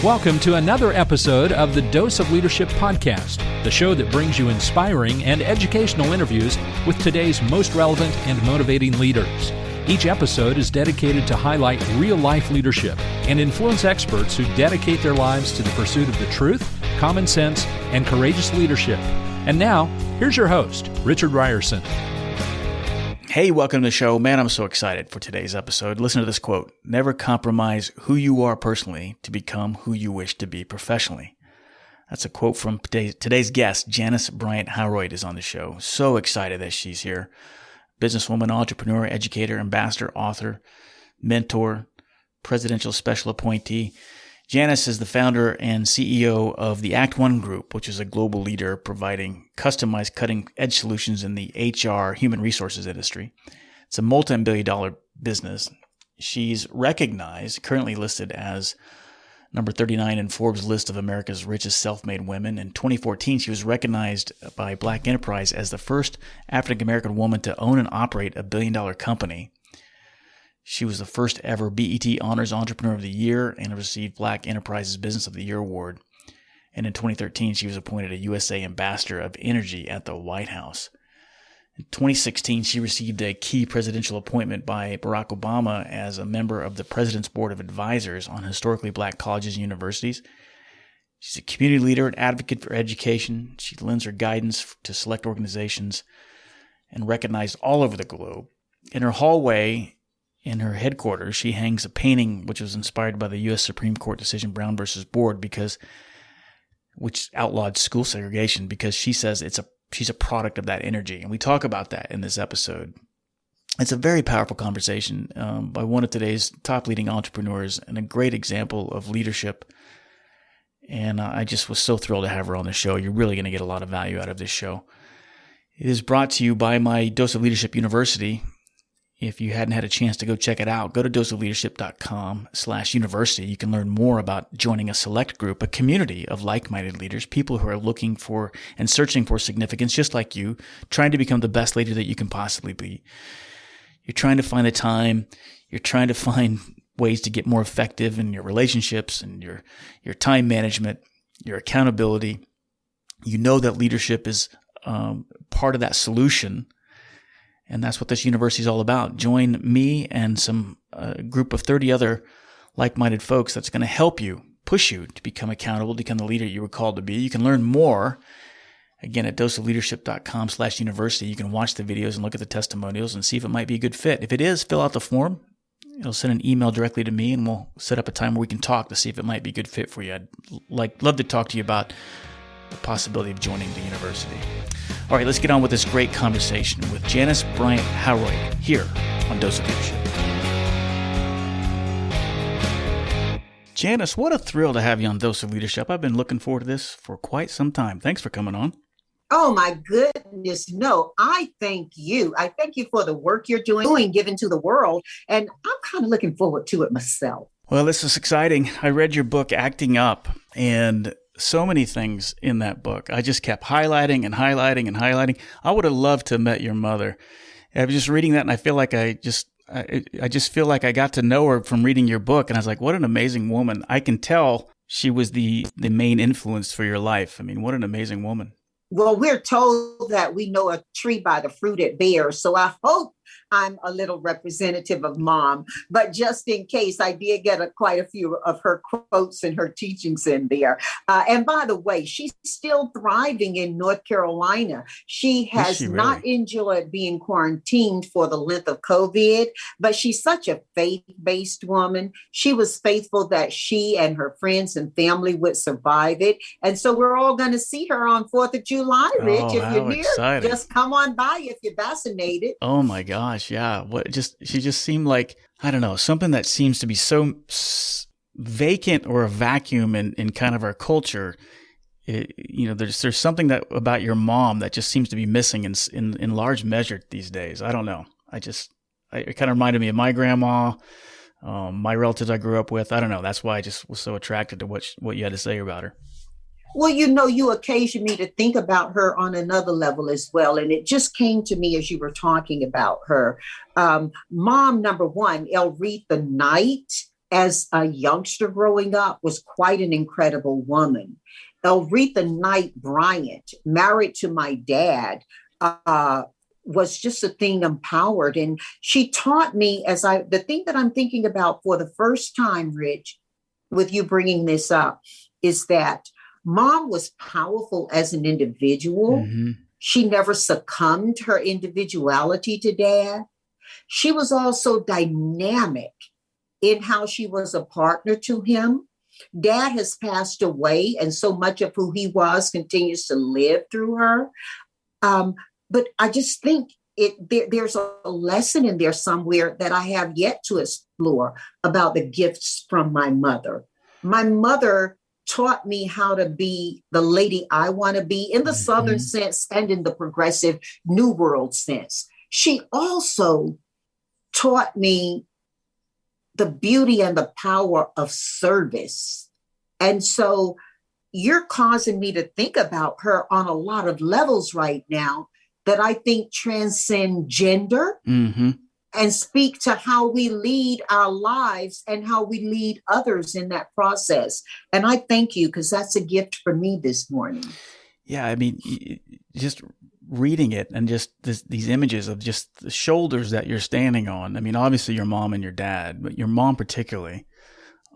Welcome to another episode of the Dose of Leadership podcast, the show that brings you inspiring and educational interviews with today's most relevant and motivating leaders. Each episode is dedicated to highlight real-life leadership and influence experts who dedicate their lives to the pursuit of the truth, common sense, and courageous leadership. And now, here's your host, Richard Ryerson. Hey, welcome to the show. Man, I'm so excited for today's episode. Listen to this quote. Never compromise who you are personally to become who you wish to be professionally. That's a quote from today's guest, Janice Bryant Howroyd, is on the show. So excited that she's here. Businesswoman, entrepreneur, educator, ambassador, author, mentor, presidential special appointee. Janice is the founder and CEO of the Act One Group, which is a global leader providing customized cutting-edge solutions in the HR, human resources industry. It's a multi-billion-dollar business. She's recognized, currently listed as number 39 in Forbes' list of America's richest self-made women. In 2014, she was recognized by Black Enterprise as the first African-American woman to own and operate a billion-dollar company. She was the first ever BET Honors Entrepreneur of the Year and received Black Enterprise's Business of the Year award. And in 2013, she was appointed a USA Ambassador of Energy at the White House. In 2016, she received a key presidential appointment by Barack Obama as a member of the President's Board of Advisors on historically Black colleges and universities. She's a community leader and advocate for education. She lends her guidance to select organizations and recognized all over the globe. In her hallway, in her headquarters, she hangs a painting which was inspired by the U.S. Supreme Court decision Brown versus Board, which outlawed school segregation, because she says she's a product of that energy. And we talk about that in this episode. It's a very powerful conversation by one of today's top leading entrepreneurs and a great example of leadership. And I just was so thrilled to have her on the show. You're really going to get a lot of value out of this show. It is brought to you by my Dose of Leadership University. If you hadn't had a chance to go check it out, go to doseofleadership.com/university. You can learn more about joining a select group, a community of like-minded leaders, people who are looking for and searching for significance, just like you, trying to become the best leader that you can possibly be. You're trying to find the time. You're trying to find ways to get more effective in your relationships and your time management, your accountability. You know that leadership is part of that solution. And that's what this university is all about. Join me and some group of 30 other like-minded folks that's going to help you, push you to become accountable, to become the leader you were called to be. You can learn more, again, at doseofleadership.com/university. You can watch the videos and look at the testimonials and see if it might be a good fit. If it is, fill out the form. It'll send an email directly to me, and we'll set up a time where we can talk to see if it might be a good fit for you. I'd love to talk to you about the possibility of joining the university. All right, let's get on with this great conversation with Janice Bryant Howroyd here on Dose of Leadership. Janice, what a thrill to have you on Dose of Leadership. I've been looking forward to this for quite some time. Thanks for coming on. Oh, my goodness. No, I thank you. I thank you for the work you're doing, giving to the world. And I'm kind of looking forward to it myself. Well, this is exciting. I read your book, Acting Up, and so many things in that book. I just kept highlighting and highlighting and highlighting. I would have loved to have met your mother. I was just reading that, and I feel like I just feel like I got to know her from reading your book. And I was like, what an amazing woman. I can tell she was the main influence for your life. I mean, what an amazing woman. Well, we're told that we know a tree by the fruit it bears. So I hope I'm a little representative of Mom. But just in case, I did get quite a few of her quotes and her teachings in there. And by the way, she's still thriving in North Carolina. She has not enjoyed being quarantined for the length of COVID, but she's such a faith-based woman. She was faithful that she and her friends and family would survive it. And so we're all going to see her on 4th of July, Rich. If you're here, exciting. Just come on by if you're vaccinated. Oh my gosh. Yeah. She just seemed like, I don't know, something that seems to be so vacant or a vacuum in kind of our culture. There's something about your mom that just seems to be missing in large measure these days. I don't know. It kind of reminded me of my grandma, my relatives I grew up with. I don't know. That's why I just was so attracted to what you had to say about her. Well, you occasion me to think about her on another level as well. And it just came to me as you were talking about her. Mom, number one, Elretha Knight, as a youngster growing up, was quite an incredible woman. Aretha Knight Bryant, married to my dad, was just a thing empowered. And she taught me the thing that I'm thinking about for the first time, Rich, with you bringing this up, is that Mom was powerful as an individual. Mm-hmm. She never succumbed her individuality to Dad. She was also dynamic in how she was a partner to him. Dad has passed away, and so much of who he was continues to live through her. But I just think there's a lesson in there somewhere that I have yet to explore about the gifts from my mother. My mother taught me how to be the lady I want to be in the Southern sense and in the progressive New World sense. She also taught me the beauty and the power of service. And so you're causing me to think about her on a lot of levels right now that I think transcend gender and speak to how we lead our lives and how we lead others in that process. And I thank you, because that's a gift for me this morning. Yeah, I mean, just reading it and just these images of just the shoulders that you're standing on. I mean, obviously your mom and your dad, but your mom particularly.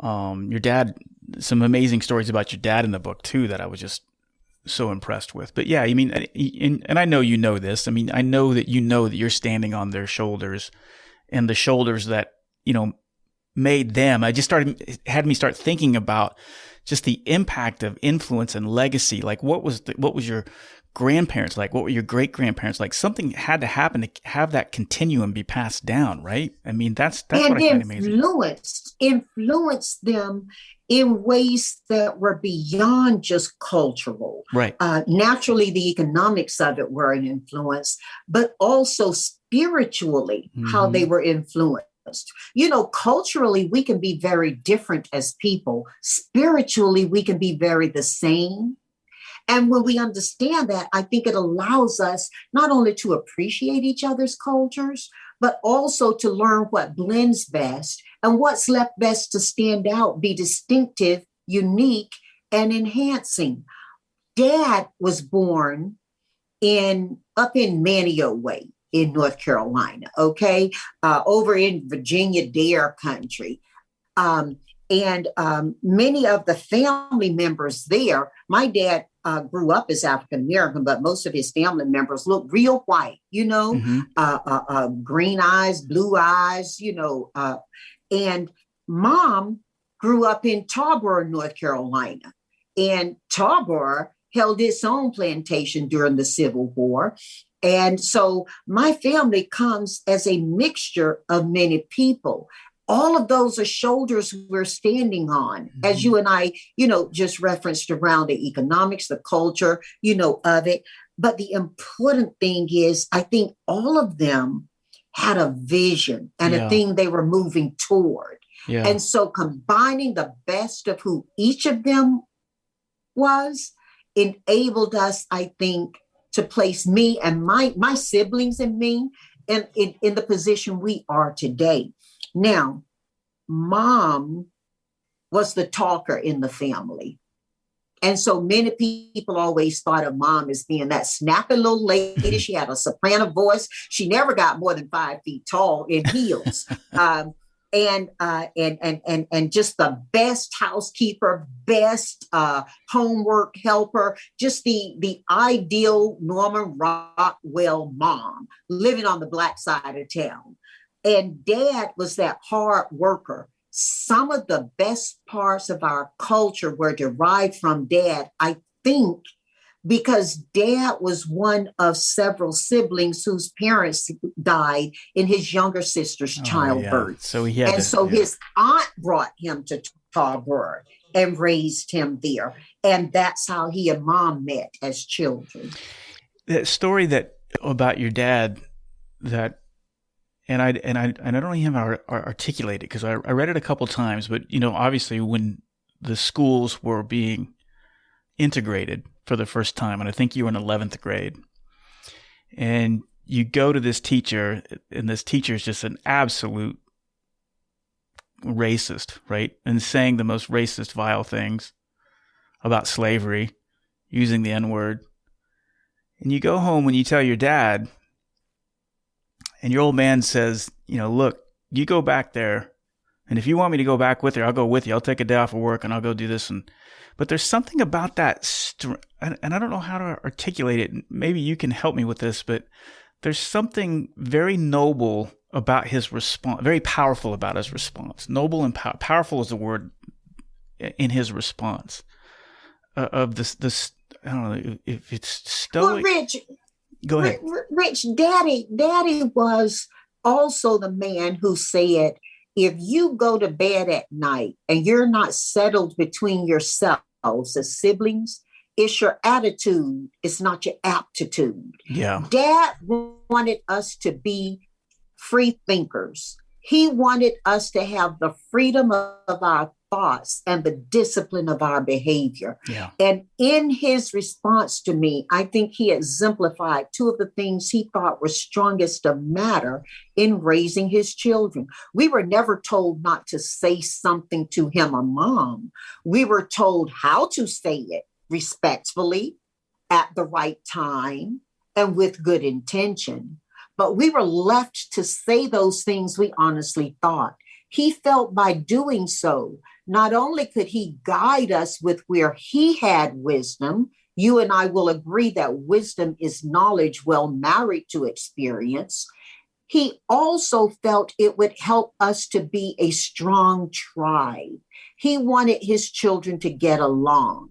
Your dad, some amazing stories about your dad in the book too that I was just so impressed with. But yeah, I mean, and I know you know this. I mean, I know that you're standing on their shoulders, and the shoulders that, made them. Had me start thinking about just the impact of influence and legacy. Like what was your grandparents like? What were your great grandparents like? Something had to happen to have that continuum be passed down, right? I mean, that's what I find amazing. Influenced them in ways that were beyond just cultural. Right. Naturally, the economics of it were an influence, but also spiritually, how they were influenced. Culturally, we can be very different as people. Spiritually, we can be very the same. And when we understand that, I think it allows us not only to appreciate each other's cultures, but also to learn what blends best and what's left best to stand out, be distinctive, unique, and enhancing. Dad was born up in Manio Way in North Carolina, okay? Over in Virginia Dare country. And many of the family members there, my dad grew up as African-American, but most of his family members look real white, green eyes, blue eyes, and Mom grew up in Tarboro, North Carolina. And Tarboro held its own plantation during the Civil War. And so my family comes as a mixture of many people. All of those are shoulders we're standing on, as you and I, just referenced around the economics, the culture, of it. But the important thing is, I think all of them had a vision and a thing they were moving toward. Yeah. And so combining the best of who each of them was enabled us, I think, to place me and my siblings and me in the position we are today. Now, Mom was the talker in the family. And so many people always thought of Mom as being that snappy little lady. She had a soprano voice. She never got more than 5 feet tall in heels. And just the best housekeeper, best homework helper, just the ideal Norman Rockwell mom living on the Black side of town. And Dad was that hard worker. Some of the best parts of our culture were derived from Dad, I think, because Dad was one of several siblings whose parents died in his younger sister's childbirth. So his aunt brought him to Tarboro and raised him there. And that's how he and Mom met as children. That story about your dad and I don't even articulate it because I read it a couple times, but obviously when the schools were being integrated for the first time, and I think you were in 11th grade, and you go to this teacher, and this teacher is just an absolute racist, right? And saying the most racist, vile things about slavery, using the N-word. And you go home and you tell your dad, and your old man says, look, you go back there, and if you want me to go back with you, I'll go with you. I'll take a day off of work and I'll go do this. But there's something about that, and I don't know how to articulate it. Maybe you can help me with this, but there's something very noble about his response, very powerful about his response. Noble and powerful is the word in his response of this. I don't know if it's stoic. Well, Rich, go ahead. Rich, Daddy was also the man who said, if you go to bed at night and you're not settled between yourselves as siblings, it's your attitude, it's not your aptitude. Yeah. Dad wanted us to be free thinkers. He wanted us to have the freedom of our thoughts and the discipline of our behavior. Yeah. And in his response to me, I think he exemplified two of the things he thought were strongest of matter in raising his children. We were never told not to say something to him or mom. We were told how to say it respectfully, at the right time, and with good intention. But we were left to say those things we honestly thought. He felt by doing so, not only could he guide us with where he had wisdom, you and I will agree that wisdom is knowledge well married to experience. He also felt it would help us to be a strong tribe. He wanted his children to get along.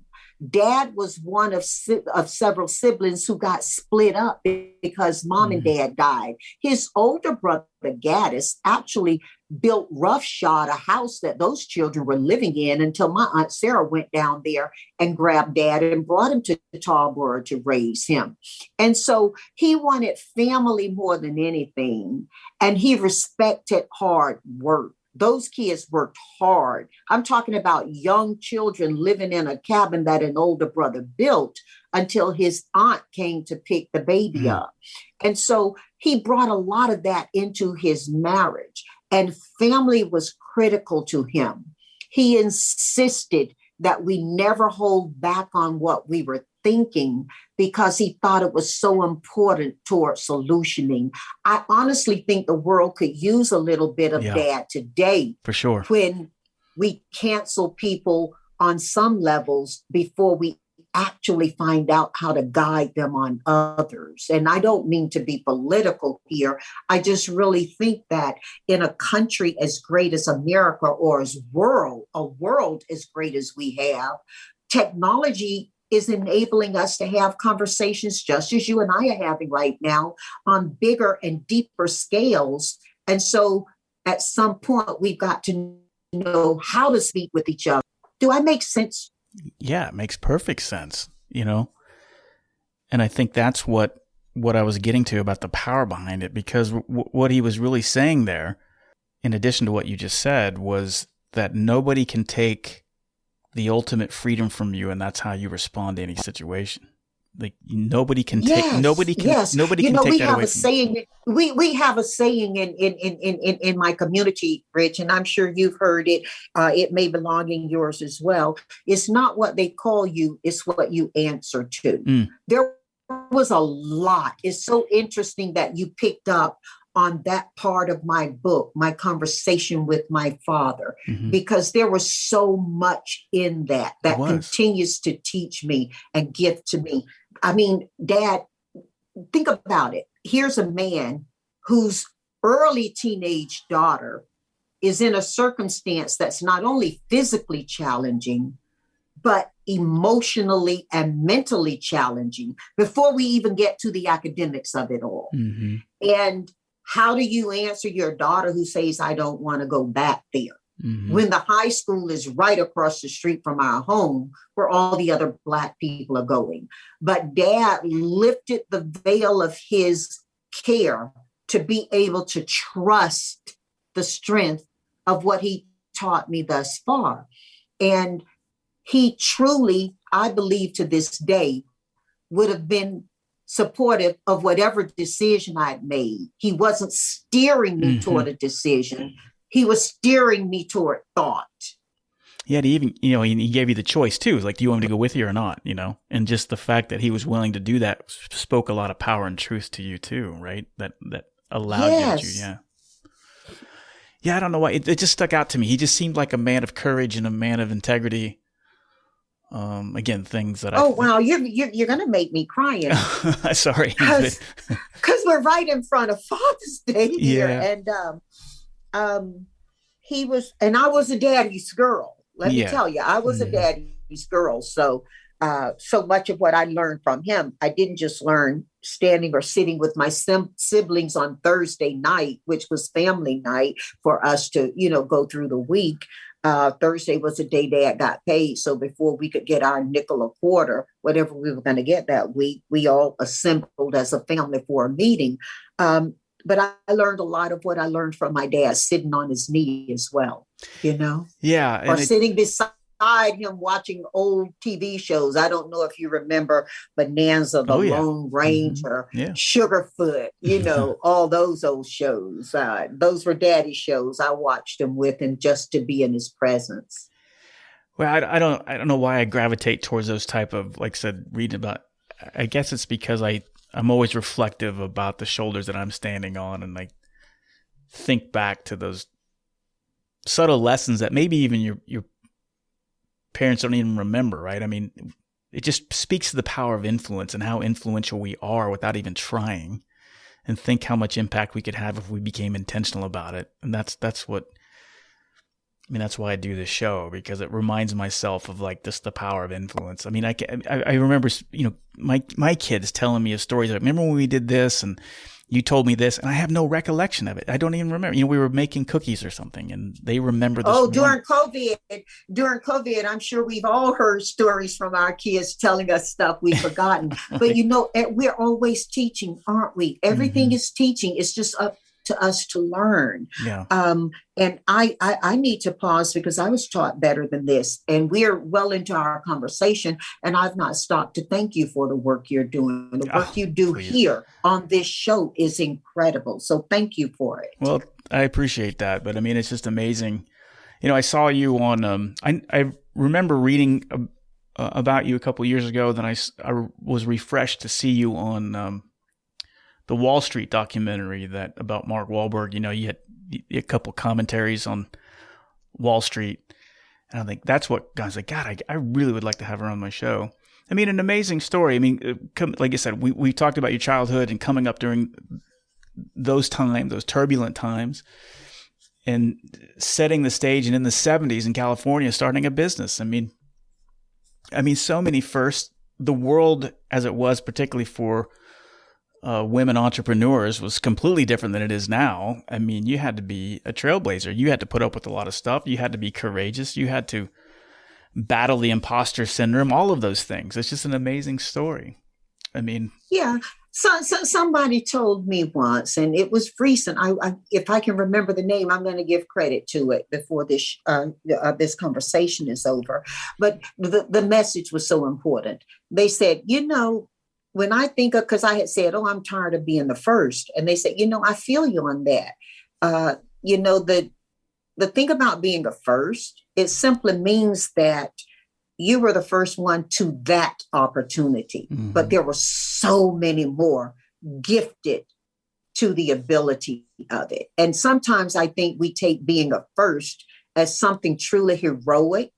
Dad was one of several siblings who got split up because mom and dad died. His older brother, Gaddis, actually built roughshod a house that those children were living in until my Aunt Sarah went down there and grabbed Dad and brought him to Tallboro to raise him. And so he wanted family more than anything, and he respected hard work. Those kids worked hard. I'm talking about young children living in a cabin that an older brother built until his aunt came to pick the baby up. And so he brought a lot of that into his marriage, and family was critical to him. He insisted that we never hold back on what we were thinking because he thought it was so important toward solutioning. I honestly think the world could use a little bit of Dad today. For sure. When we cancel people on some levels before we actually find out how to guide them on others. And I don't mean to be political here. I just really think that in a country as great as America, or a world as great as we have, technology is enabling us to have conversations just as you and I are having right now on bigger and deeper scales. And so at some point, we've got to know how to speak with each other. Do I make sense? Yeah, it makes perfect sense, And I think that's what I was getting to about the power behind it, because what he was really saying there, in addition to what you just said, was that nobody can take the ultimate freedom from you, and that's how you respond to any situation. Like nobody can take nobody can take that away from you. We have a saying in my community, Rich, and I'm sure you've heard it. It may belong in yours as well. It's not what they call you, it's what you answer to. There was a lot. It's so interesting that you picked up on that part of my book, my conversation with my father, because there was so much in that continues to teach me and give to me. I mean, Dad, think about it. Here's a man whose early teenage daughter is in a circumstance that's not only physically challenging, but emotionally and mentally challenging before we even get to the academics of it all. And how do you answer your daughter who says, I don't want to go back there? When the high school is right across the street from our home where all the other Black people are going. But Dad lifted the veil of his care to be able to trust the strength of what he taught me thus far. And he truly, I believe to this day, would have been supportive of whatever decision I'd made. He wasn't steering me toward a decision. he was steering me toward thought. Yeah, he even, he gave you the choice too. Like, do you want me to go with you or not? And just the fact that he was willing to do that spoke a lot of power and truth to you too, right? That allowed you to, yeah. Yeah, I don't know why. It just stuck out to me. He just seemed like a man of courage and a man of integrity. Again, things that wow, you're gonna make me cry. Sorry, because we're right in front of Father's Day here, and he was, and I was a daddy's girl. Let me tell you, I was a daddy's girl. So much of what I learned from him, I didn't just learn standing or sitting with my siblings on Thursday night, which was family night for us to, go through the week. Thursday was the day Dad got paid. So before we could get our nickel a quarter, whatever we were going to get that week, we all assembled as a family for a meeting. But I learned a lot of what I learned from my dad sitting on his knee as well, Yeah. Or sitting beside him watching old TV shows. I don't know if you remember Bonanza, The Lone Ranger, Sugarfoot, all those old shows. Those were daddy shows. I watched them with him just to be in his presence. Well, I don't know why I gravitate towards those type of, like I said, reading about. I guess it's because I'm always reflective about the shoulders that I'm standing on, and like think back to those subtle lessons that maybe even your parents don't even remember, right? I mean, it just speaks to the power of influence and how influential we are without even trying, and think how much impact we could have if we became intentional about it. And that's what, that's why I do this show, because it reminds myself of like just the power of influence. I mean, I remember, my kids telling me of stories like, remember when we did this and you told me this, and I have no recollection of it. I don't even remember. We were making cookies or something, and they remember this. Oh, during COVID, I'm sure we've all heard stories from our kids telling us stuff we've forgotten. But we're always teaching, aren't we? Everything is teaching. It's just up to us to learn. Yeah. And I need to pause because I was taught better than this. And we're well into our conversation, and I've not stopped to thank you for the work you're doing. The work you do here on this show is incredible. So thank you for it. Well, I appreciate that. But it's just amazing. I saw you on, I remember reading about you a couple of years ago. Then I was refreshed to see you on the Wall Street documentary about Mark Wahlberg. You had a couple commentaries on Wall Street. And I think that's what I was like, God, I really would like to have her on my show. An amazing story. Like I said, we talked about your childhood and coming up during those times, those turbulent times, and setting the stage, and in the 70s in California, starting a business. So many firsts. The world as it was, particularly for women entrepreneurs, was completely different than it is now. You had to be a trailblazer. You had to put up with a lot of stuff. You had to be courageous. You had to battle the imposter syndrome, all of those things. It's just an amazing story. Yeah. So somebody told me once, and it was recent. If I can remember the name, I'm going to give credit to it before this conversation is over. But the message was so important. They said, when I think of, because I had said, I'm tired of being the first. And they said, I feel you on that. The thing about being a first, it simply means that you were the first one to that opportunity. Mm-hmm. But there were so many more gifted to the ability of it. And sometimes I think we take being a first as something truly heroic,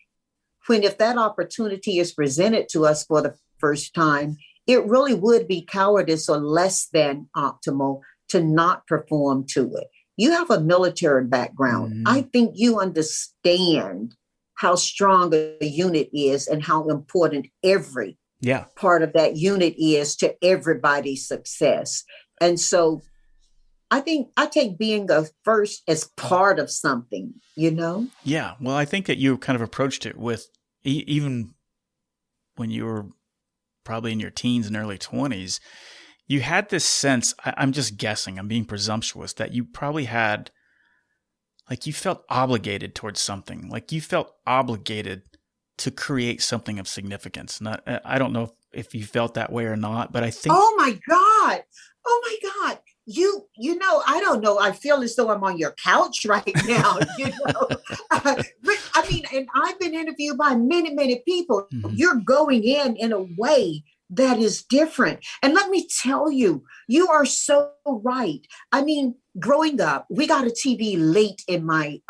when if that opportunity is presented to us for the first time, it really would be cowardice or less than optimal to not perform to it. You have a military background. Mm-hmm. I think you understand how strong a unit is and how important every part of that unit is to everybody's success. And so I think I take being a first as part of something, Yeah. Well, I think that you kind of approached it with, even when you were probably in your teens and early 20s, you had this sense, I'm just guessing, I'm being presumptuous, that you probably had, like, you felt obligated towards something. Like, you felt obligated to create something of significance. I don't know if you felt that way or not, but I think... Oh my God. you know, I don't know. I feel as though I'm on your couch right now, you know. But I mean, and I've been interviewed by many, many people. Mm-hmm. You're going in a way that is different. And let me tell you, you are so right. I mean, growing up, we got a TV late in my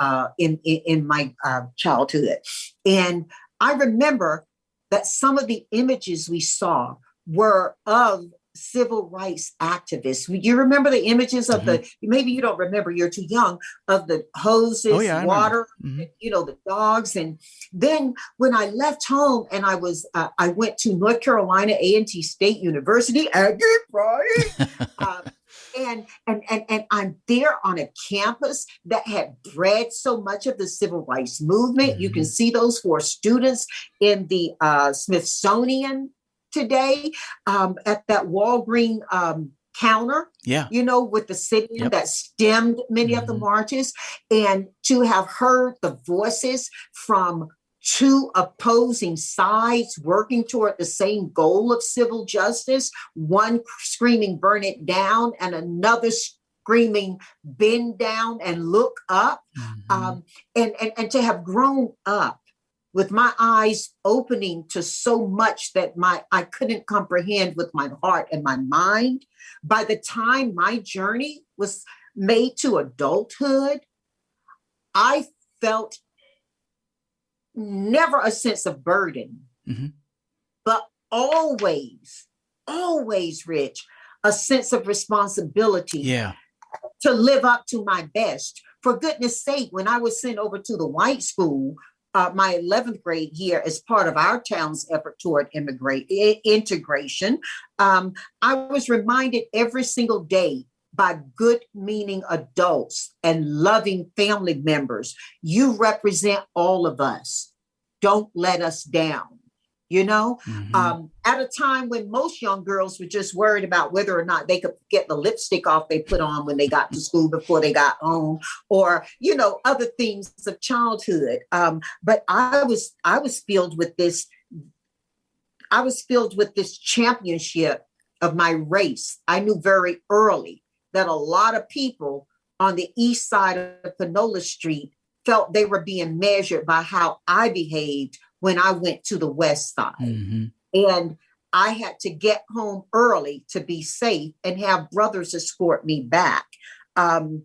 childhood, and I remember that some of the images we saw were of civil rights activists. You remember the images of Mm-hmm. maybe you don't remember, you're too young, of the hoses, Oh, yeah, water, mm-hmm. you know, the dogs. And then when I left home and I went to North Carolina A&T State University, and I'm there on a campus that had bred so much of the civil rights movement. Mm-hmm. You can see those 4 students in the Smithsonian today, at that Walgreen counter, yeah, you know, with the sitting yep. that stemmed many Mm-hmm. of the marches, and to have heard the voices from 2 opposing sides working toward the same goal of civil justice, one screaming, burn it down, and another screaming, bend down and look up, Mm-hmm. and to have grown up with my eyes opening to so much that I couldn't comprehend with my heart and my mind. By the time my journey was made to adulthood, I felt never a sense of burden, Mm-hmm. but always, Rich, a sense of responsibility. Yeah. To live up to my best. For goodness sake, when I was sent over to the white school, my 11th grade year, as part of our town's effort toward integration, I was reminded every single day by good-meaning adults and loving family members, you represent all of us. Don't let us down. You know, Mm-hmm. at a time when most young girls were just worried about whether or not they could get the lipstick off they put on when they got to school before they got home, or, you know, other things of childhood. But I was filled with this. I was filled with this championship of my race. I knew very early that a lot of people on the east side of Panola Street felt they were being measured by how I behaved when I went to the west side. Mm-hmm. And I had to get home early to be safe and have brothers escort me back. Mom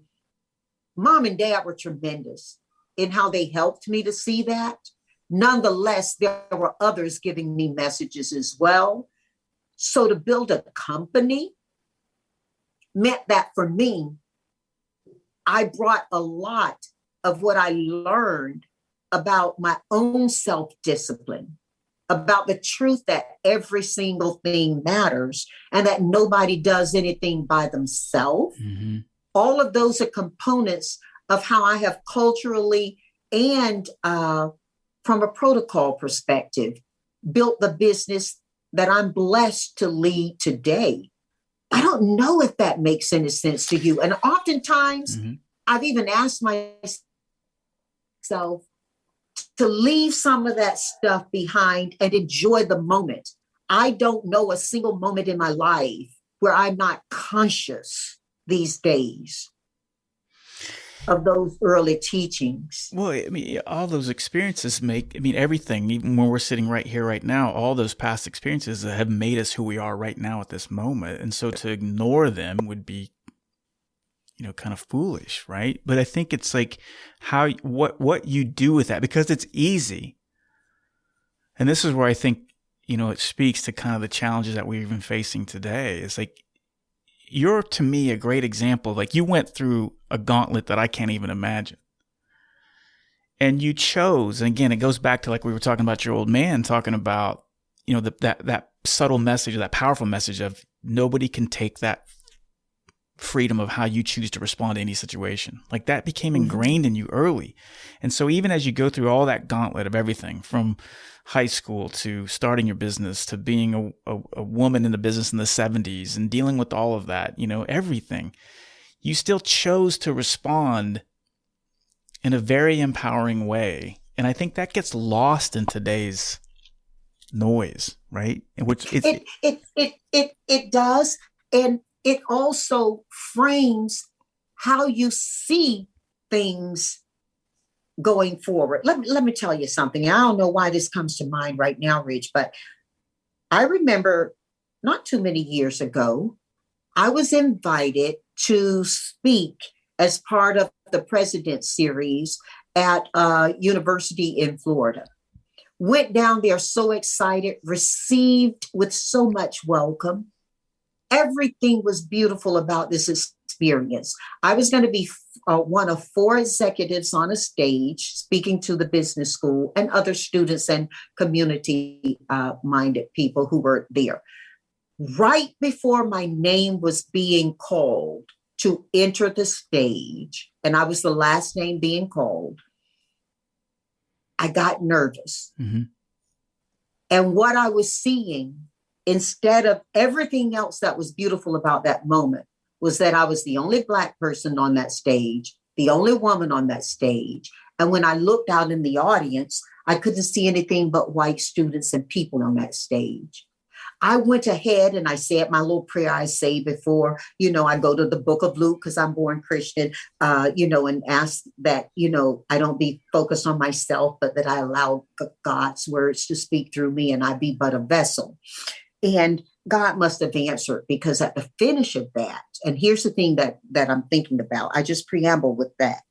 and Dad were tremendous in how they helped me to see that. Nonetheless, there were others giving me messages as well. So to build a company meant that for me, I brought a lot of what I learned about my own self-discipline, about the truth that every single thing matters and that nobody does anything by themselves. Mm-hmm. All of those are components of how I have culturally and from a protocol perspective built the business that I'm blessed to lead today. I don't know if that makes any sense to you. And oftentimes, Mm-hmm. I've even asked myself to leave some of that stuff behind and enjoy the moment. I don't know a single moment in my life where I'm not conscious these days of those early teachings. Well, I mean, all those experiences everything, even when we're sitting right here, right now, all those past experiences have made us who we are right now at this moment. And so to ignore them would be, kind of foolish, right? But I think it's like what you do with that, because it's easy. And this is where I think, it speaks to kind of the challenges that we're even facing today. It's like, you're to me a great example. Like, you went through a gauntlet that I can't even imagine. And you chose, and again, it goes back to like we were talking about your old man talking about, that subtle message, that powerful message of nobody can take that freedom of how you choose to respond to any situation. Like, that became ingrained in you early. And so even as you go through all that gauntlet of everything from high school to starting your business to being a woman in the business in the 70s and dealing with all of that, everything, you still chose to respond in a very empowering way. And I think that gets lost in today's noise, right? Which it does. And it also frames how you see things going forward. Let me tell you something. I don't know why this comes to mind right now, Rich, but I remember not too many years ago, I was invited to speak as part of the President Series at a university in Florida. Went down there so excited, received with so much welcome. Everything was beautiful about this experience. I was going to be one of 4 executives on a stage speaking to the business school and other students and community-minded people who were there. Right before my name was being called to enter the stage, and I was the last name being called, I got nervous. Mm-hmm. And what I was seeing, instead of everything else that was beautiful about that moment, was that I was the only Black person on that stage, the only woman on that stage. And when I looked out in the audience, I couldn't see anything but white students and people on that stage. I went ahead and I said my little prayer I say before, I go to the book of Luke because I'm born Christian, and ask that, I don't be focused on myself, but that I allow God's words to speak through me and I be but a vessel. And God must have answered, because at the finish of that, and here's the thing that I'm thinking about, I just preamble with that.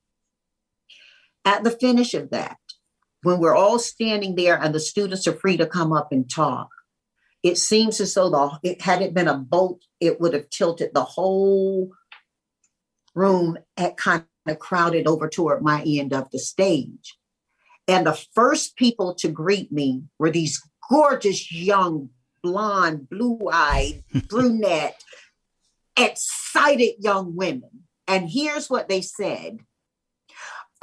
At the finish of that, when we're all standing there and the students are free to come up and talk, it seems as though had it been a boat, it would have tilted the whole room and kind of crowded over toward my end of the stage. And the first people to greet me were these gorgeous young blonde, blue-eyed, brunette, excited young women. And here's what they said.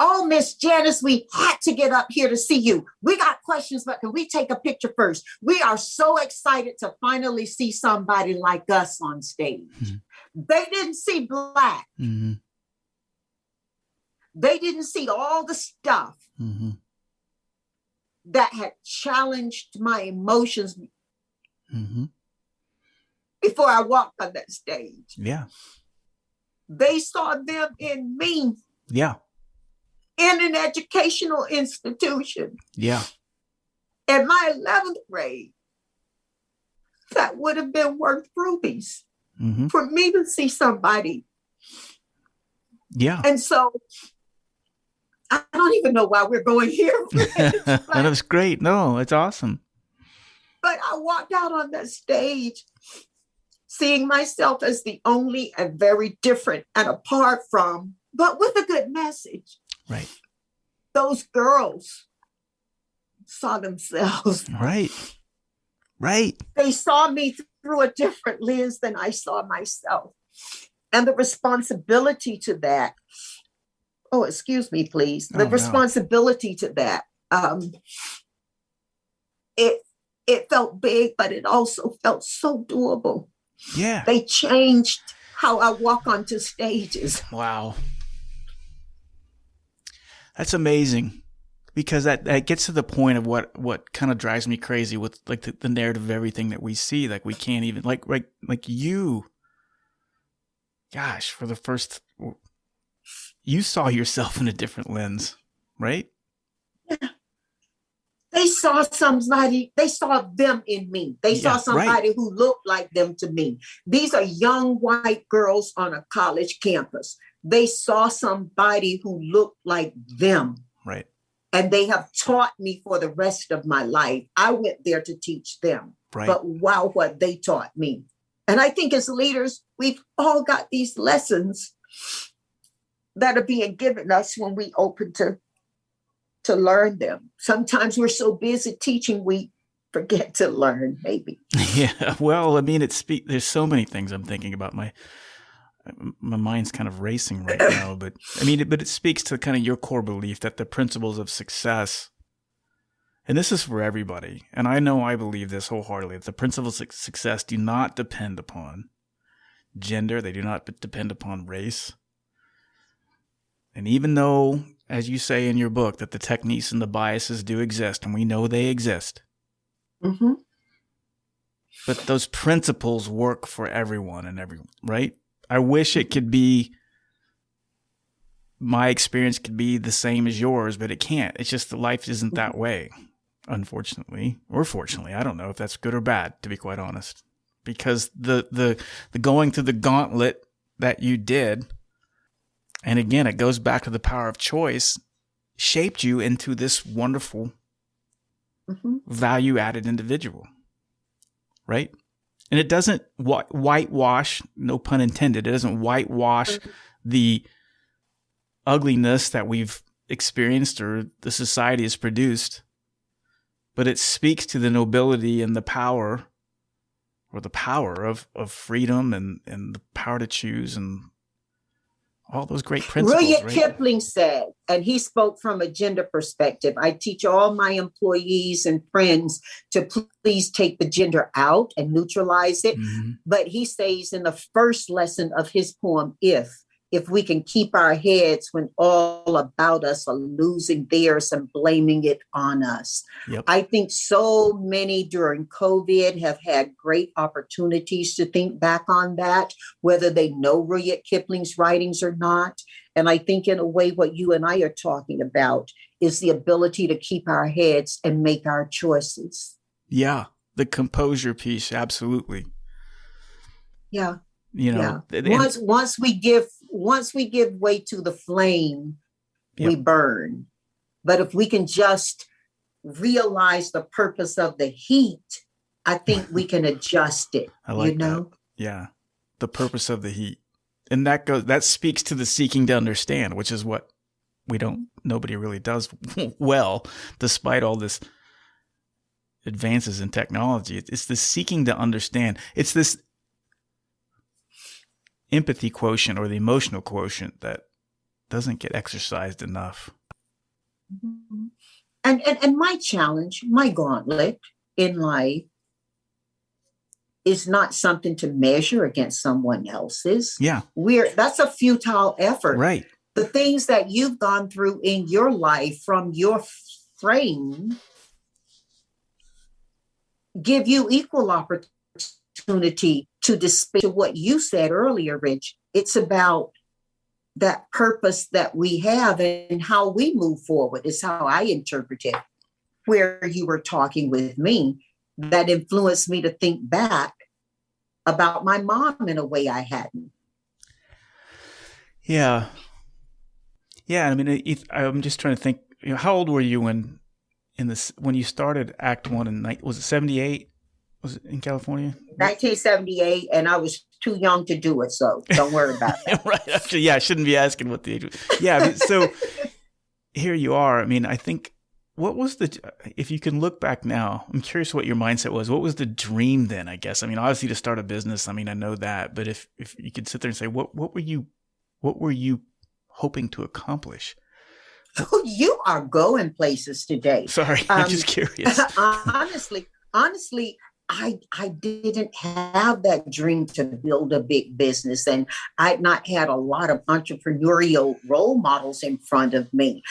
"Oh, Miss Janice, we had to get up here to see you. We got questions, but can we take a picture first? We are so excited to finally see somebody like us on stage." Mm-hmm. They didn't see Black. Mm-hmm. They didn't see all the stuff mm-hmm. that had challenged my emotions mm-hmm. before I walked on that stage. Yeah. They saw them in me. Yeah. In an educational institution. Yeah. In my 11th grade, that would have been worth rubies mm-hmm. for me to see somebody. Yeah. And so I don't even know why we're going here. That was great. No, it's awesome. But I walked out on that stage seeing myself as the only and very different and apart from, but with a good message. Right. Those girls saw themselves. Right. Right. They saw me through a different lens than I saw myself. And the responsibility to that, oh, excuse me, please. The responsibility to that, it felt big, but it also felt so doable. Yeah. They changed how I walk onto stages. Wow. That's amazing, because that gets to the point of what kind of drives me crazy with like the narrative of everything that we see. Like we can't even like you, gosh, you saw yourself in a different lens, right? Yeah. They saw somebody, they saw them in me. They saw somebody who looked like them to me. These are young white girls on a college campus. They saw somebody who looked like them. Right. And they have taught me for the rest of my life. I went there to teach them. Right. But wow, what they taught me. And I think as leaders, we've all got these lessons that are being given us when we open to learn them. Sometimes we're so busy teaching, we forget to learn, maybe. Yeah. Well, I mean, there's so many things I'm thinking about. My mind's kind of racing right now, but I mean, but it speaks to kind of your core belief that the principles of success, and this is for everybody, and I believe this wholeheartedly, that the principles of success do not depend upon gender. They do not depend upon race. And even though, as you say in your book, that the techniques and the biases do exist, and we know they exist, mm-hmm. But those principles work for everyone and everyone, right? I wish it could be, my experience could be the same as yours, but it can't. It's just that life isn't that way, unfortunately, or fortunately. I don't know if that's good or bad, to be quite honest, because the going through the gauntlet that you did, and again, it goes back to the power of choice, shaped you into this wonderful, value-added individual, right? And it doesn't whitewash, no pun intended, it doesn't whitewash the ugliness that we've experienced or the society has produced, but it speaks to the nobility and the power, or the power of freedom and the power to choose and all those great principles. Rudyard right? Kipling said, and he spoke from a gender perspective, I teach all my employees and friends to please take the gender out and neutralize it. Mm-hmm. But he says in the first lesson of his poem, if we can keep our heads when all about us are losing theirs and blaming it on us. Yep. I think so many during COVID have had great opportunities to think back on that, whether they know Rudyard Kipling's writings or not. And I think in a way, what you and I are talking about is the ability to keep our heads and make our choices. Yeah. The composure piece. Absolutely. Yeah. You know, once we give way to the flame, we burn. But if we can just realize the purpose of the heat, I think we can adjust it. I like that. Yeah. The purpose of the heat. And that speaks to the seeking to understand, which is what nobody really does well, despite all this advances in technology. It's the seeking to understand. It's this empathy quotient or the emotional quotient that doesn't get exercised enough. And my challenge, my gauntlet in life is not something to measure against someone else's. Yeah. That's a futile effort. Right. The things that you've gone through in your life from your frame give you equal opportunity to display what you said earlier, Rich. It's about that purpose that we have and how we move forward is how I interpret it. Where you were talking with me, that influenced me to think back about my mom in a way I hadn't. Yeah. Yeah. I mean, I'm just trying to think, how old were you when you started Act One was it 78? Was it in California? 1978, and I was too young to do it, so don't worry about that. Right. Actually, yeah, I shouldn't be asking what the age was. Yeah, I mean, so here you are. I mean, I think, if you can look back now, I'm curious what your mindset was. What was the dream then, I guess? I mean, obviously to start a business, I mean, I know that, but if you could sit there and say, what were you hoping to accomplish? You are going places today. Sorry, I'm just curious. Honestly, I didn't have that dream to build a big business, and I'd not had a lot of entrepreneurial role models in front of me.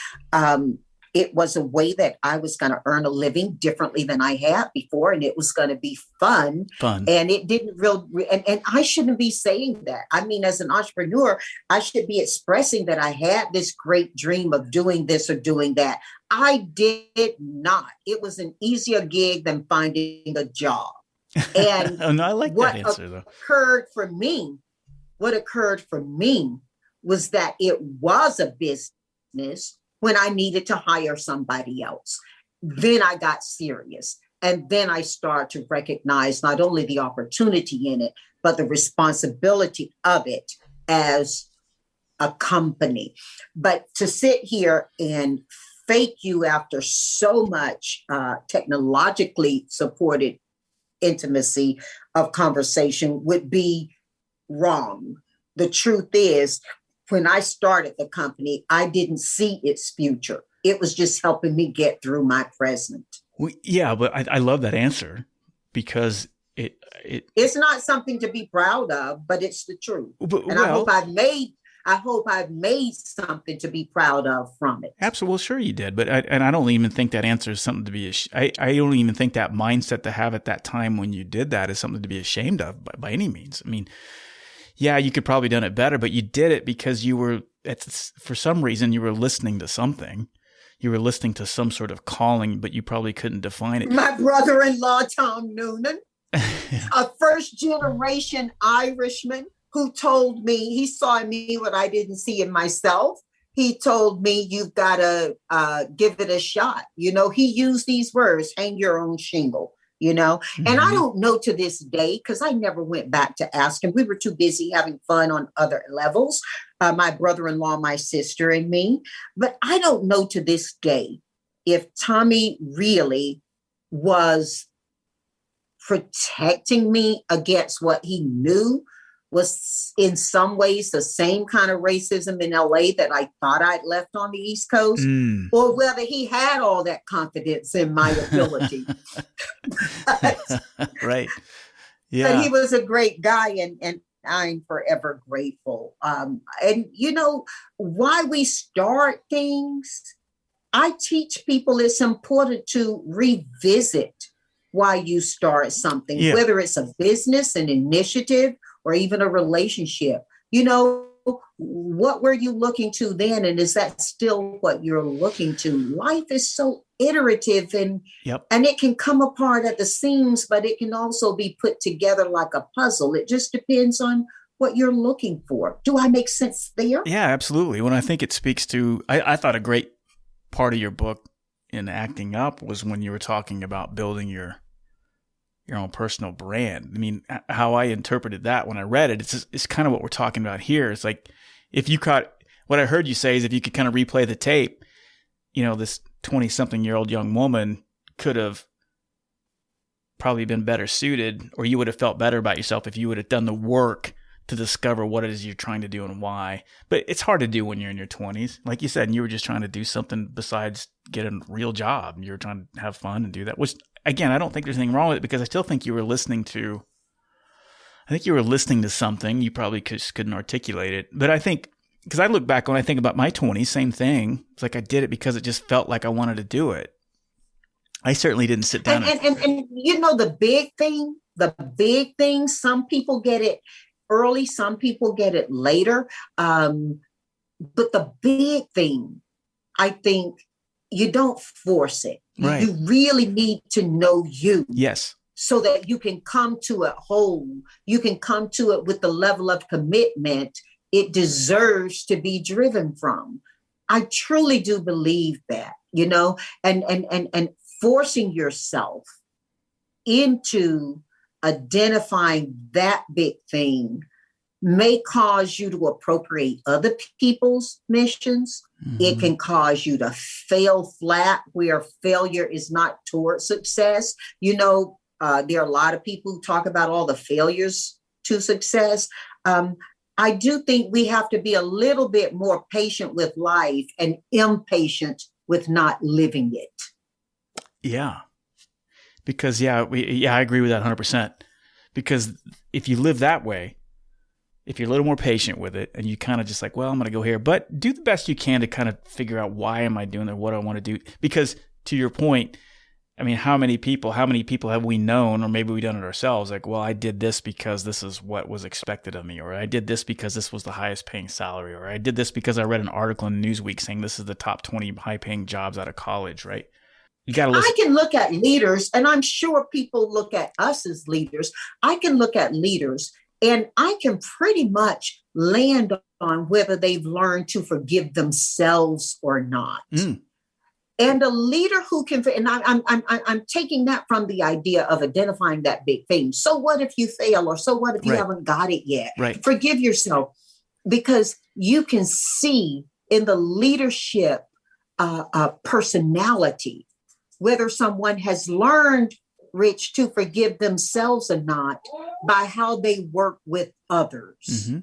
It was a way that I was going to earn a living differently than I had before, and it was going to be fun. And it didn't and I shouldn't be saying that. I mean, as an entrepreneur, I should be expressing that I had this great dream of doing this or doing that. I did not. It was an easier gig than finding a job. And oh, no, I like that answer, though. What occurred for me was that it was a business when I needed to hire somebody else. Then I got serious. And then I started to recognize not only the opportunity in it, but the responsibility of it as a company. But to sit here and fake you after so much technologically supported intimacy of conversation would be wrong. The truth is, when I started the company, I didn't see its future. It was just helping me get through my present. Well, yeah, but I love that answer because it's not something to be proud of, but it's the truth. But, and I hope I've I hope I've made something to be proud of from it. Absolutely. Well, sure you did. But I don't even think that answer is something to be, I don't even think that mindset to have at that time when you did that is something to be ashamed of by any means. I mean, yeah, you could probably done it better, but you did it because you were, for some reason, you were listening to something. You were listening to some sort of calling, but you probably couldn't define it. My brother-in-law, Tom Noonan, a first-generation Irishman who told me, he saw in me what I didn't see in myself. He told me, you've got to give it a shot. You know, he used these words, hang your own shingle, you know. And I don't know to this day, because I never went back to ask him. We were too busy having fun on other levels, my brother-in-law, my sister, and me. But I don't know to this day if Tommy really was protecting me against what he knew was in some ways the same kind of racism in LA that I thought I'd left on the East Coast, or whether he had all that confidence in my ability. Right. Yeah. But he was a great guy, and I'm forever grateful. And you know, why we start things, I teach people it's important to revisit why you start something, whether it's a business, an initiative, or even a relationship. You know, what were you looking to then? And is that still what you're looking to? Life is so iterative and it can come apart at the seams, but it can also be put together like a puzzle. It just depends on what you're looking for. Do I make sense there? Yeah, absolutely. When I think it speaks to, I thought a great part of your book in Acting Up was when you were talking about building your own personal brand. I mean, how I interpreted that when I read it, it's kind of what we're talking about here. It's like, if you caught, what I heard you say is if you could kind of replay the tape, you know, this 20-something-year-old young woman could have probably been better suited, or you would have felt better about yourself if you would have done the work to discover what it is you're trying to do and why. But it's hard to do when you're in your 20s. Like you said, and you were just trying to do something besides get a real job. You were trying to have fun and do that, which, again, I don't think there's anything wrong with it, because I still think you were listening to something. You probably just couldn't articulate it. But I think, because I look back when I think about my 20s, same thing. It's like I did it because it just felt like I wanted to do it. I certainly didn't sit down. And you know, the big thing, some people get it early, some people get it later. But the big thing, I think, you don't force it. Right. You really need to know you. Yes. So that you can come to it whole. You can come to it with the level of commitment it deserves to be driven from. I truly do believe that, you know, and forcing yourself into identifying that big thing may cause you to appropriate other people's missions. It can cause you to fail flat, where failure is not toward success. You know, there are a lot of people who talk about all the failures to success. I do think we have to be a little bit more patient with life and impatient with not living it. Yeah. Because, I agree with that 100%. Because if you live that way, if you're a little more patient with it and you kind of just like, well, I'm going to go here, but do the best you can to kind of figure out why am I doing it, what I want to do. Because to your point, I mean, how many people have we known, or maybe we've done it ourselves? Like, well, I did this because this is what was expected of me, or I did this because this was the highest paying salary, or I did this because I read an article in Newsweek saying this is the top 20 high paying jobs out of college, right? You got to listen. I can look at leaders, and I'm sure people look at us as leaders. I can look at leaders, and I can pretty much land on whether they've learned to forgive themselves or not. And a leader who can, and I'm taking that from the idea of identifying that big thing. So what if you fail, or so what if you haven't got it yet? Right. Forgive yourself, because you can see in the leadership personality whether someone has learned, Rich, to forgive themselves or not by how they work with others.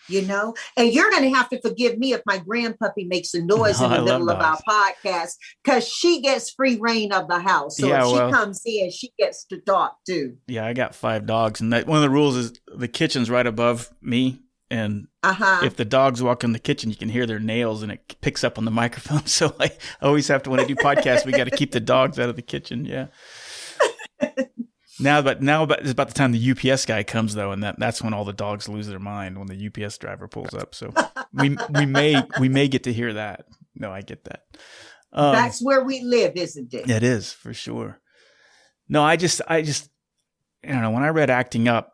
You know, and you're going to have to forgive me if my grandpuppy makes a noise in the middle of our podcast, because she gets free reign of the house. So if she comes in, she gets to talk too. Yeah, I got 5 dogs, and one of the rules is the kitchen's right above me, And if the dogs walk in the kitchen, you can hear their nails and it picks up on the microphone. So I always have to, when I do podcasts, we got to keep the dogs out of the kitchen. Yeah. Now it's about the time the UPS guy comes though. And that's when all the dogs lose their mind, when the UPS driver pulls up. So we may get to hear that. No, I get that. That's where we live, isn't it? It is, for sure. No, I just, I don't know, when I read Acting Up,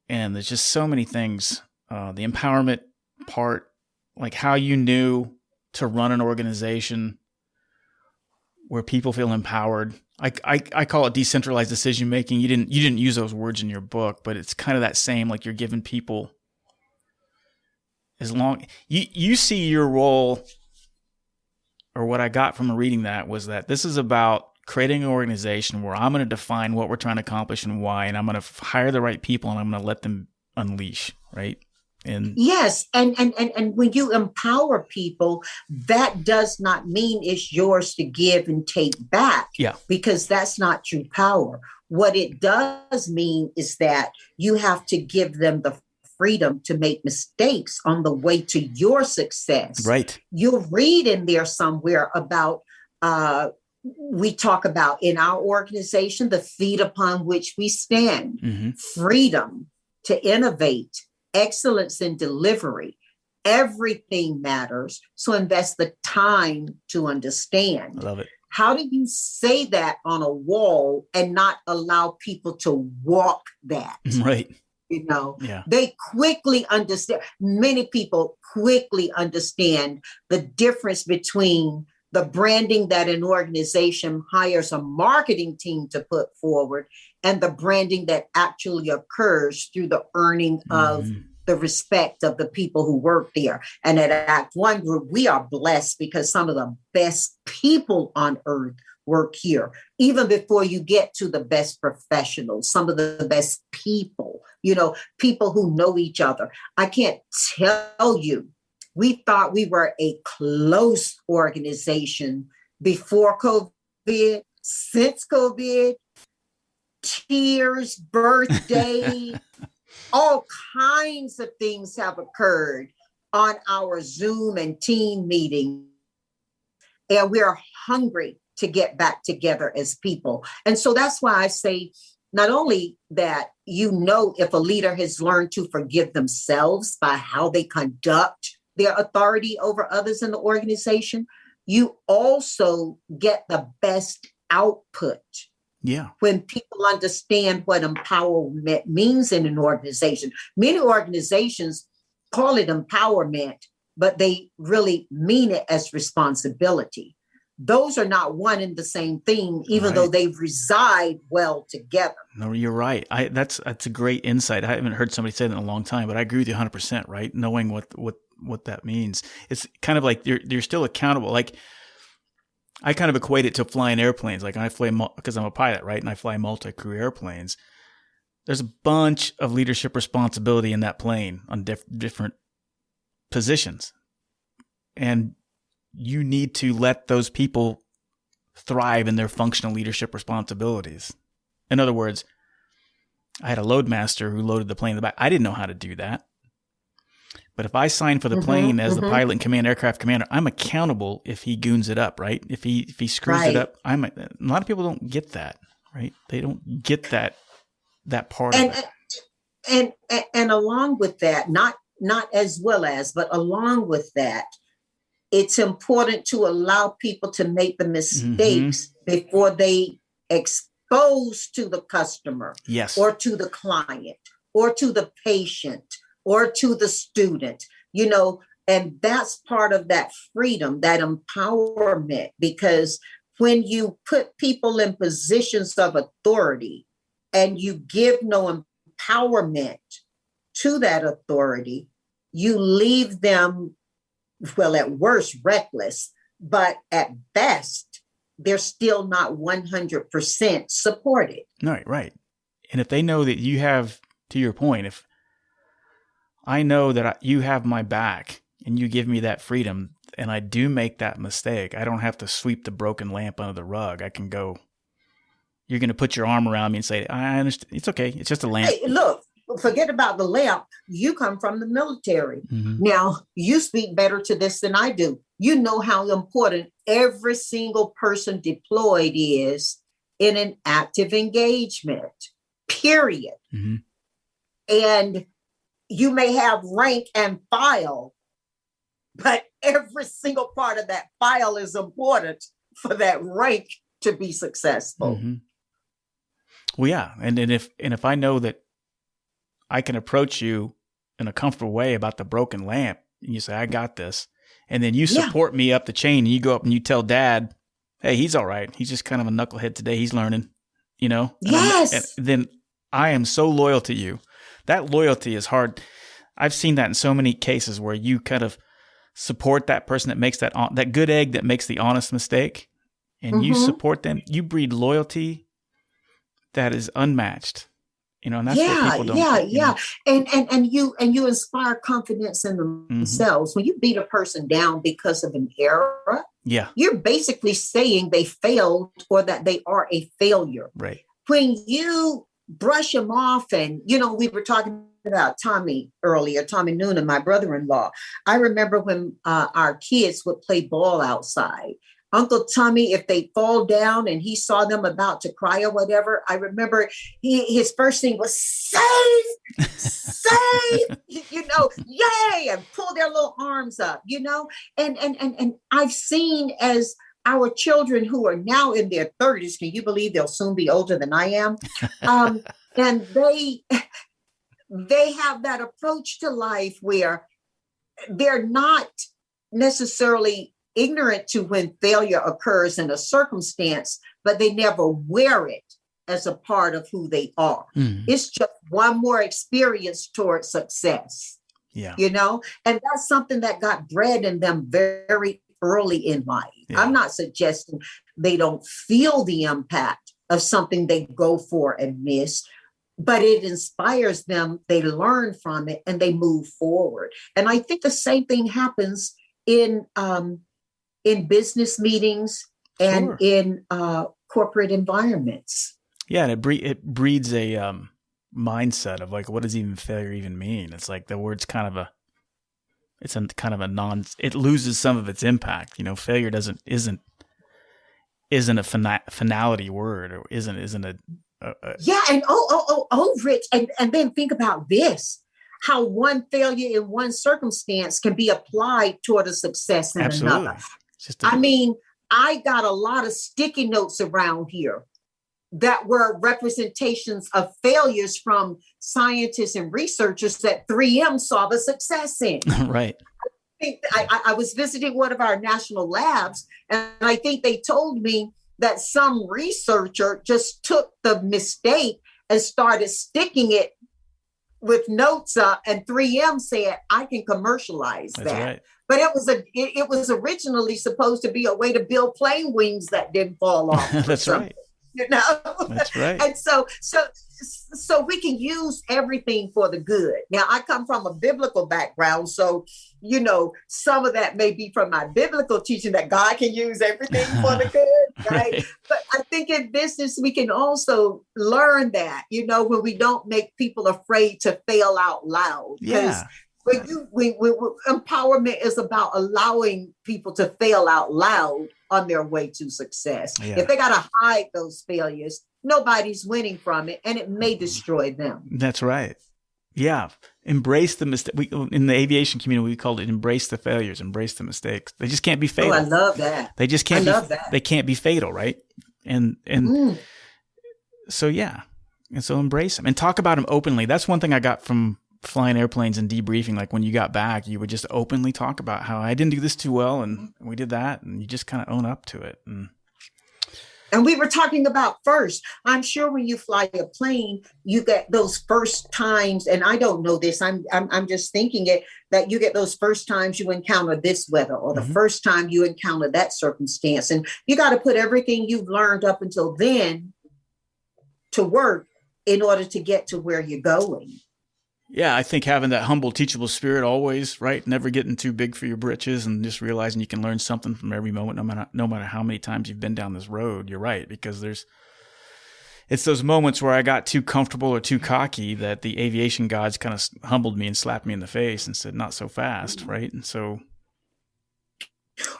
and there's just so many things, the empowerment part, like how you knew to run an organization where people feel empowered. I call it decentralized decision making. You didn't use those words in your book, but it's kind of that same, like you're giving people, as long you see your role, or what I got from reading that was that this is about creating an organization where I'm going to define what we're trying to accomplish and why, and I'm going to hire the right people and I'm going to let them unleash, right? And yes, and when you empower people, that does not mean it's yours to give and take back. Yeah. Because that's not true power. What it does mean is that you have to give them the freedom to make mistakes on the way to your success. Right. You'll read in there somewhere about we talk about in our organization, the feet upon which we stand, freedom to innovate, excellence in delivery. Everything matters. So invest the time to understand. I love it. How do you say that on a wall and not allow people to walk that? Right. You know, yeah. They quickly understand. Many people quickly understand the difference between the branding that an organization hires a marketing team to put forward and the branding that actually occurs through the earning of the respect of the people who work there. And at Act One Group, we are blessed because some of the best people on earth work here. Even before you get to the best professionals, some of the best people, you know, people who know each other. I can't tell you, we thought we were a close organization before COVID, since COVID, tears, birthday, all kinds of things have occurred on our Zoom and team meetings. And we're hungry to get back together as people. And so that's why I say, not only that, you know, if a leader has learned to forgive themselves by how they conduct their authority over others in the organization, you also get the best output. Yeah. When people understand what empowerment means in an organization. Many organizations call it empowerment, but they really mean it as responsibility. Those are not one and the same thing, even though they reside well together. No, you're right. That's a great insight. I haven't heard somebody say that in a long time, but I agree with you 100%, right? Knowing what that means. It's kind of like you're still accountable. Like I kind of equate it to flying airplanes. Like I fly, because I'm a pilot, right? And I fly multi-crew airplanes. There's a bunch of leadership responsibility in that plane on different positions. And you need to let those people thrive in their functional leadership responsibilities. In other words, I had a load master who loaded the plane in the back. I didn't know how to do that. But if I sign for the plane as the pilot and command aircraft commander, I'm accountable if he goons it up, right? If he screws it up, a lot of people don't get that, right? They don't get that part of it. And along with that, not as well as, but along with that, it's important to allow people to make the mistakes before they expose to the customer, or to the client, or to the patient, or to the student, you know, and that's part of that freedom, that empowerment, because when you put people in positions of authority and you give no empowerment to that authority, you leave them, well, at worst, reckless, but at best, they're still not 100% supported. Right. And if they know that you have, to your point, if I know that you have my back and you give me that freedom and I do make that mistake, I don't have to sweep the broken lamp under the rug. I can go, you're going to put your arm around me and say, I understand. It's okay. It's just a lamp. Hey, look, forget about the lamp. You come from the military. Mm-hmm. Now, you speak better to this than I do. You know how important every single person deployed is in an active engagement, period. Mm-hmm. And you may have rank and file, but every single part of that file is important for that rank to be successful. Mm-hmm. Well, yeah. And if I know that I can approach you in a comfortable way about the broken lamp, and you say, I got this. And then you support me up the chain, and you go up and you tell Dad, hey, he's all right. He's just kind of a knucklehead today. He's learning, you know? Yes. And then I am so loyal to you. That loyalty is hard. I've seen that in so many cases where you kind of support that person that makes that good egg that makes the honest mistake, and you support them. You breed loyalty that is unmatched. You know, and that's what people don't. Yeah. And you inspire confidence in themselves. Mm-hmm. When you beat a person down because of an error, you're basically saying they failed or that they are a failure. Right. When you brush them off, and we were talking about Tommy earlier, Tommy Noonan, my brother-in-law. I remember when our kids would play ball outside. Uncle Tommy, if they fall down and he saw them about to cry or whatever, I remember his first thing was save, yay, and pull their little arms up, and I've seen as our children who are now in their 30s, can you believe they'll soon be older than I am? And they have that approach to life where they're not necessarily ignorant to when failure occurs in a circumstance, but they never wear it as a part of who they are. Mm. It's just one more experience towards success. Yeah. And that's something that got bred in them very early in life. Yeah. I'm not suggesting they don't feel the impact of something they go for and miss, but it inspires them. They learn from it and they move forward. And I think the same thing happens in business meetings and in corporate environments. Yeah, and it breeds a mindset of like, what does even failure even mean? It's like the word's it loses some of its impact. Failure isn't a finality word, or isn't a and Rich, and then think about this. How one failure in one circumstance can be applied toward a success in another. I got a lot of sticky notes around here that were representations of failures from scientists and researchers that 3M saw the success in. Right. I was visiting one of our national labs, and I think they told me that some researcher just took the mistake and started sticking it with notes up, and 3M said, I can commercialize that. Right. But it was originally supposed to be a way to build plane wings that didn't fall off. That's right. That's right. And so we can use everything for the good. Now, I come from a biblical background, so some of that may be from my biblical teaching that God can use everything for the good, right? But I think in business we can also learn that, when we don't make people afraid to fail out loud. Yeah. Empowerment is about allowing people to fail out loud on their way to success. Yeah. If they got to hide those failures, nobody's winning from it, and it may destroy them. That's right. Yeah. Embrace the mistake. In the aviation community, we called it embrace the failures, embrace the mistakes. They just can't be fatal. Oh, I love that. They just can't they can't be fatal, right? And so, yeah. And so embrace them and talk about them openly. That's one thing I got from flying airplanes and debriefing. Like when you got back, you would just openly talk about how I didn't do this too well and we did that, and you just kind of own up to it. And we were talking about first. I'm sure when you fly a plane, you get those first times, and I don't know this, I'm just thinking it, that you get those first times you encounter this weather, or the first time you encounter that circumstance. And you got to put everything you've learned up until then to work in order to get to where you're going. Yeah, I think having that humble, teachable spirit always, right? Never getting too big for your britches, and just realizing you can learn something from every moment, no matter how many times you've been down this road. You're right, because it's those moments where I got too comfortable or too cocky that the aviation gods kind of humbled me and slapped me in the face and said, not so fast. Right. And so.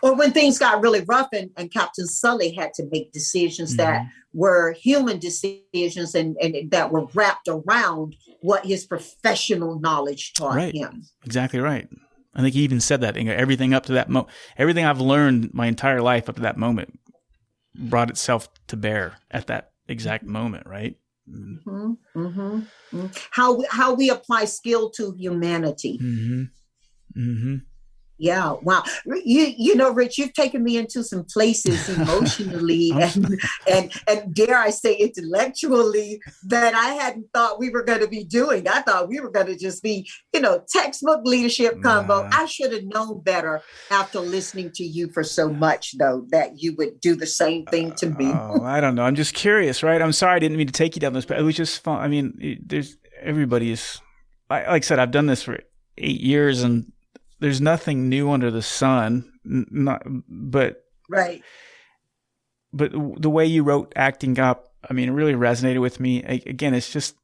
Or when things got really rough and Captain Sully had to make decisions that were human decisions and that were wrapped around what his professional knowledge taught him. Exactly right. I think he even said that, everything up to that moment, everything I've learned my entire life up to that moment brought itself to bear at that exact moment, right? Mm-hmm. Mm-hmm. Mm-hmm. How we apply skill to humanity. Mm-hmm. Mm-hmm. Yeah, wow. You know, Rich, you've taken me into some places emotionally and dare I say intellectually that I hadn't thought we were going to be doing. I thought we were going to just be, textbook leadership combo. I should have known better after listening to you for so much, though, that you would do the same thing to me. I don't know. I'm just curious, right? I'm sorry I didn't mean to take you down this path. It was just fun. I mean, everybody is, like I said, I've done this for 8 years and there's nothing new under the sun, but the way you wrote Acting Up, I mean, it really resonated with me. Again, it's just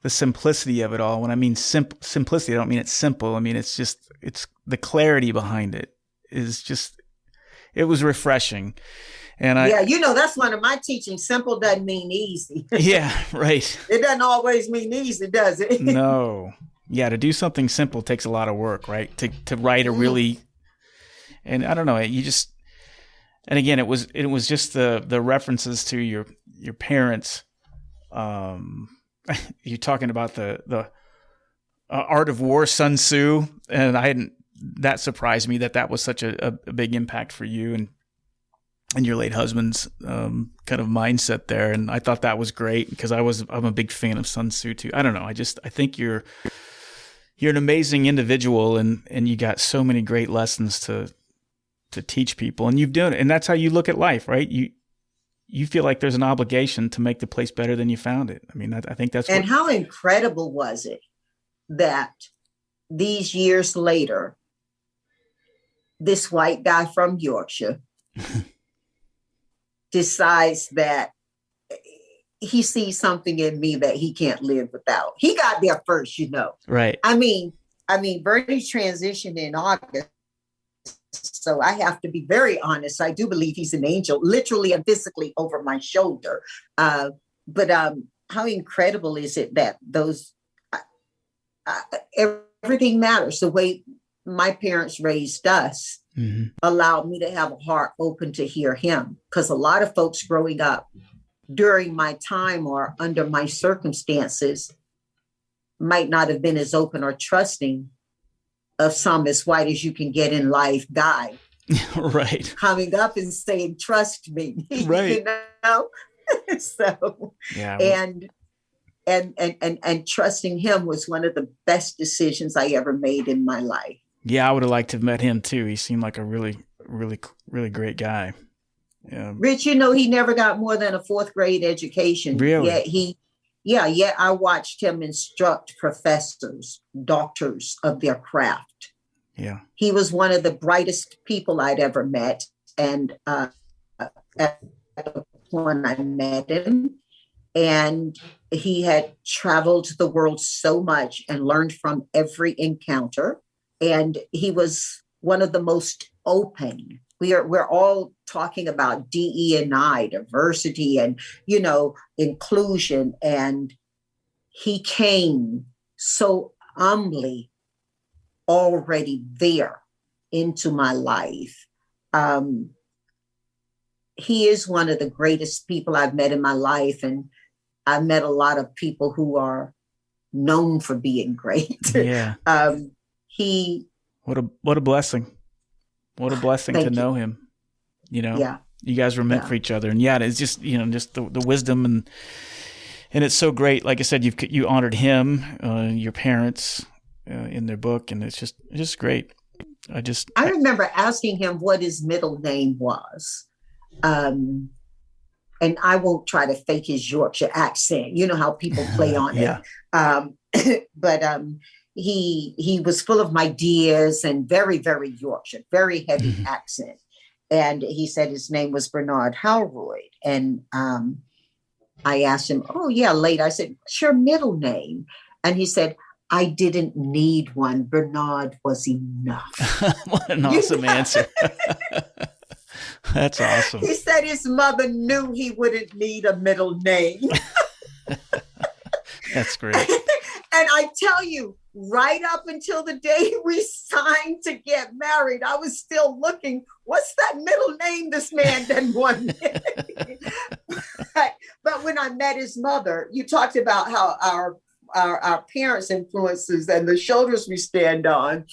the simplicity of it all. When I mean simplicity, I don't mean it's simple. I mean, it's the clarity behind it is just, it was refreshing. And that's one of my teachings. Simple doesn't mean easy. Yeah, right. It doesn't always mean easy, does it? No. Yeah, to do something simple takes a lot of work, right? To write a really, and I don't know, and again, it was just the references to your parents. You're talking about the Art of War, Sun Tzu, and that surprised me that was such a big impact for you and your late husband's kind of mindset there, and I thought that was great because I'm a big fan of Sun Tzu too. I don't know, I think you're an amazing individual and you got so many great lessons to teach people, and you've done it. And that's how you look at life, right? You feel like there's an obligation to make the place better than you found it. I mean, I think that's and how incredible was it that these years later, this white guy from Yorkshire decides that he sees something in me that he can't live without. He got there first, Right. I mean, Bernie transitioned in August, so I have to be very honest. I do believe he's an angel, literally and physically over my shoulder. But how incredible is it that everything matters. The way my parents raised us allowed me to have a heart open to hear him, because a lot of folks growing up during my time or under my circumstances might not have been as open or trusting of some as white as you can get in life guy. Right. Coming up and saying, trust me. Right. So, yeah. And trusting him was one of the best decisions I ever made in my life. Yeah, I would have liked to have met him too. He seemed like a really, really, really great guy. Yeah. Rich, he never got more than a 4th grade education. Really? Yet I watched him instruct professors, doctors of their craft. Yeah. He was one of the brightest people I'd ever met. And at the point I met him, and he had traveled the world so much and learned from every encounter. And he was one of the most open. We're all talking about DE&I, diversity and, inclusion. And he came so humbly already there into my life. He is one of the greatest people I've met in my life. And I've met a lot of people who are known for being great. Yeah. What a blessing. What a blessing to know him. Yeah. You guys were meant for each other. And it's just, just the wisdom and it's so great. Like I said, you honored him, your parents in their book, and it's just great. I remember asking him what his middle name was. And I won't try to fake his Yorkshire accent. You know how people play on it. But he was full of ideas and very, very Yorkshire, very heavy accent. And he said his name was Bernard Howroyd. And I asked him, oh, yeah, late. I said, what's your middle name? And he said, I didn't need one. Bernard was enough. What an awesome answer. That's awesome. He said his mother knew he wouldn't need a middle name. That's great. And I tell you, right up until the day we signed to get married, I was still looking, what's that middle name this man didn't want? But when I met his mother, you talked about how our parents' influences and the shoulders we stand on.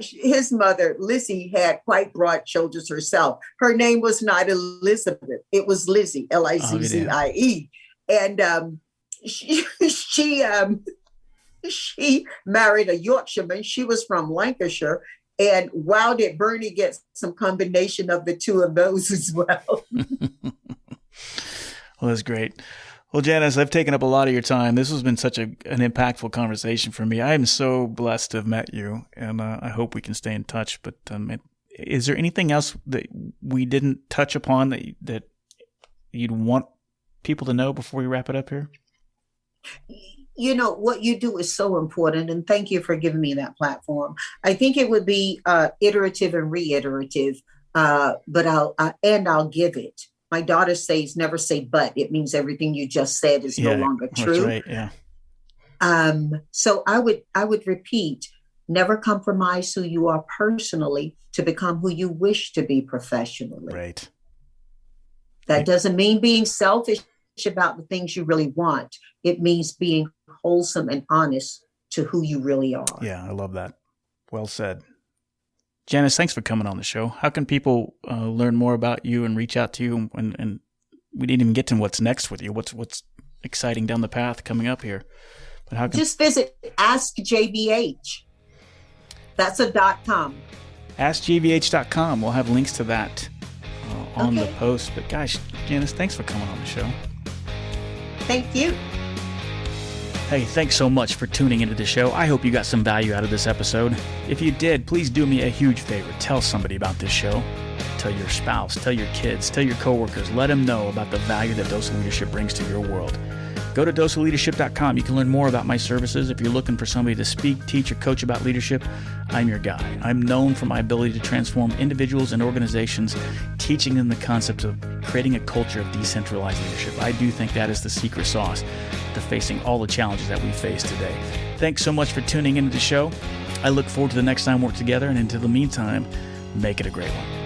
His mother, Lizzie, had quite broad shoulders herself. Her name was not Elizabeth. It was Lizzie, Lizzie. And she married a Yorkshireman. She was from Lancashire. And wow, did Bernie get some combination of the two of those as well. Well, that's great. Well, Janice, I've taken up a lot of your time. This has been such an impactful conversation for me. I am so blessed to have met you, and I hope we can stay in touch. But is there anything else that we didn't touch upon that you'd want people to know before we wrap it up here? You know, what you do is so important, and thank you for giving me that platform. I think it would be iterative and reiterative, but I'll give it. My daughter says, never say but. It means everything you just said is no longer true. That's right, yeah. So I would repeat, never compromise who you are personally to become who you wish to be professionally. Right. That doesn't mean being selfish about the things you really want. It means being wholesome and honest to who you really are. Yeah, I love that. Well said. Janice, thanks for coming on the show. How can people learn more about you and reach out to you? And we didn't even get to what's next with you. What's exciting down the path coming up here? But how can just visit AskJVH. That's a .com. AskJVH.com. We'll have links to that on the post. But gosh, Janice, thanks for coming on the show. Thank you. Hey, thanks so much for tuning into the show. I hope you got some value out of this episode. If you did, please do me a huge favor. Tell somebody about this show. Tell your spouse, tell your kids, tell your coworkers. Let them know about the value that Dose of Leadership brings to your world. Go to doseofleadership.com. You can learn more about my services. If you're looking for somebody to speak, teach, or coach about leadership, I'm your guy. I'm known for my ability to transform individuals and organizations, teaching them the concept of creating a culture of decentralized leadership. I do think that is the secret sauce to facing all the challenges that we face today. Thanks so much for tuning into the show. I look forward to the next time we work together, and until the meantime, make it a great one.